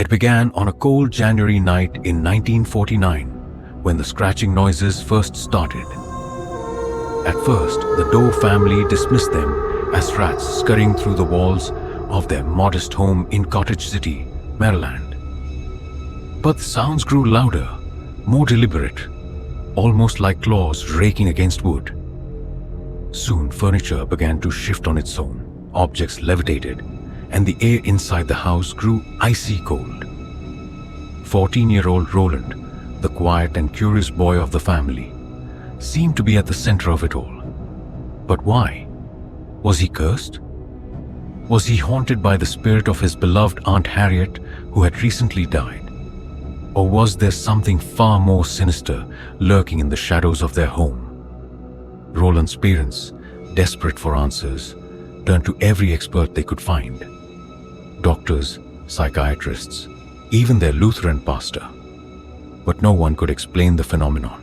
It began on a cold January night in 1949 when the scratching noises first started. At first, the Doe family dismissed them as rats scurrying through the walls of their modest home in Cottage City, Maryland. But the sounds grew louder, more deliberate, almost like claws raking against wood. Soon, furniture began to shift on its own, objects levitated, and the air inside the house grew icy cold. 14-year-old Roland, the quiet and curious boy of the family, seemed to be at the center of it all. But why? Was he cursed? Was he haunted by the spirit of his beloved Aunt Harriet, who had recently died? Or was there something far more sinister lurking in the shadows of their home? Roland's parents, desperate for answers, turned to every expert they could find. Doctors, psychiatrists, even their Lutheran pastor. But no one could explain the phenomenon.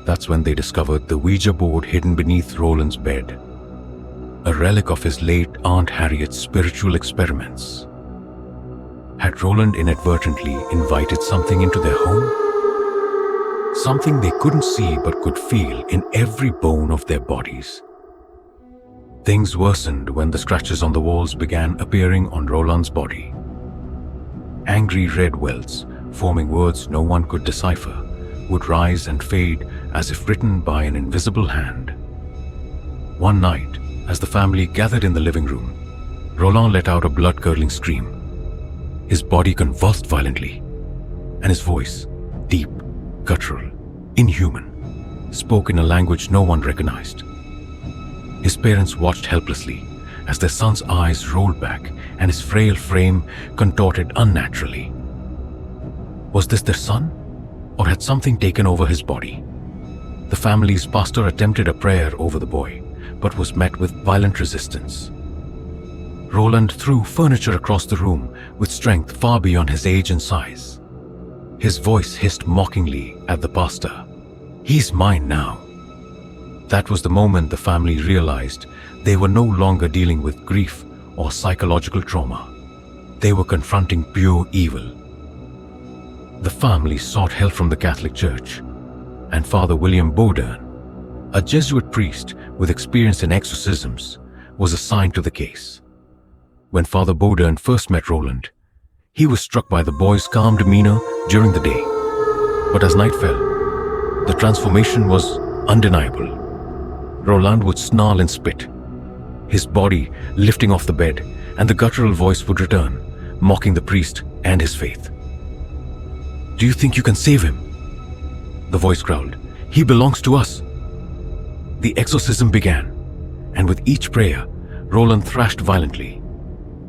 That's when they discovered the Ouija board hidden beneath Roland's bed, a relic of his late Aunt Harriet's spiritual experiments. Had Roland inadvertently invited something into their home? Something they couldn't see but could feel in every bone of their bodies. Things worsened when the scratches on the walls began appearing on Roland's body. Angry red welts, forming words no one could decipher, would rise and fade as if written by an invisible hand. One night, as the family gathered in the living room, Roland let out a blood-curdling scream. His body convulsed violently, and his voice, deep, guttural, inhuman, spoke in a language no one recognized. His parents watched helplessly as their son's eyes rolled back and his frail frame contorted unnaturally. Was this their son, or had something taken over his body? The family's pastor attempted a prayer over the boy, but was met with violent resistance. Roland threw furniture across the room with strength far beyond his age and size. His voice hissed mockingly at the pastor. "He's mine now." That was the moment the family realized they were no longer dealing with grief or psychological trauma. They were confronting pure evil. The family sought help from the Catholic Church, and Father William Bowdern, a Jesuit priest with experience in exorcisms, was assigned to the case. When Father Bowdern first met Roland, he was struck by the boy's calm demeanor during the day. But as night fell, the transformation was undeniable. Roland would snarl and spit, his body lifting off the bed, and the guttural voice would return, mocking the priest and his faith. "Do you think you can save him?" the voice growled. "He belongs to us." The exorcism began, and with each prayer, Roland thrashed violently,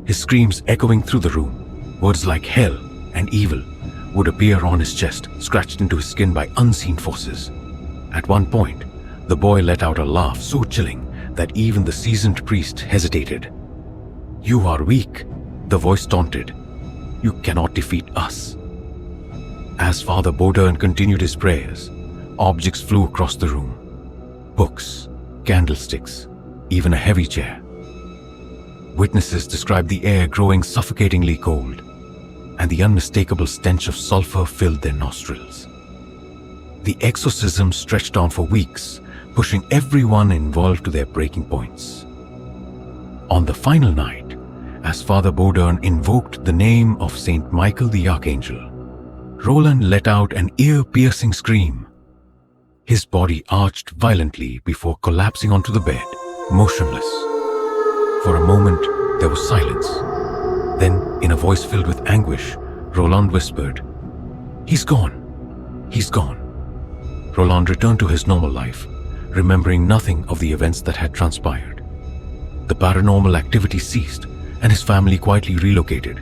his screams echoing through the room. Words like hell and evil would appear on his chest, scratched into his skin by unseen forces. At one point, the boy let out a laugh so chilling that even the seasoned priest hesitated. "You are weak," the voice taunted. "You cannot defeat us." As Father Bowdern continued his prayers, objects flew across the room. Books, candlesticks, even a heavy chair. Witnesses described the air growing suffocatingly cold, and the unmistakable stench of sulfur filled their nostrils. The exorcism stretched on for weeks, pushing everyone involved to their breaking points. On the final night, as Father Bowdern invoked the name of Saint Michael the Archangel, Roland let out an ear-piercing scream. His body arched violently before collapsing onto the bed, motionless. For a moment, there was silence. Then, in a voice filled with anguish, Roland whispered, "He's gone. He's gone." Roland returned to his normal life, remembering nothing of the events that had transpired. The paranormal activity ceased, and his family quietly relocated,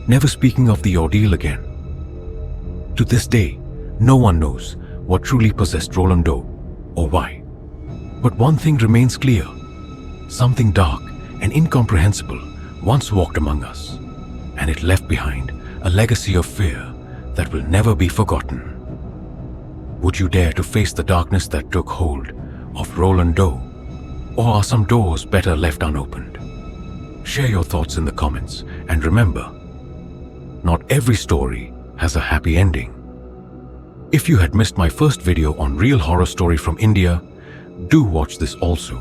never speaking of the ordeal again. To this day, no one knows what truly possessed Roland Doe or why. But one thing remains clear. Something dark and incomprehensible once walked among us, and it left behind a legacy of fear that will never be forgotten. Would you dare to face the darkness that took hold of Roland Doe, or are some doors better left unopened? Share your thoughts in the comments, and remember, not every story has a happy ending. If you had missed my first video on real horror story from India, do watch this also.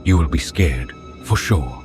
You will be scared, for sure.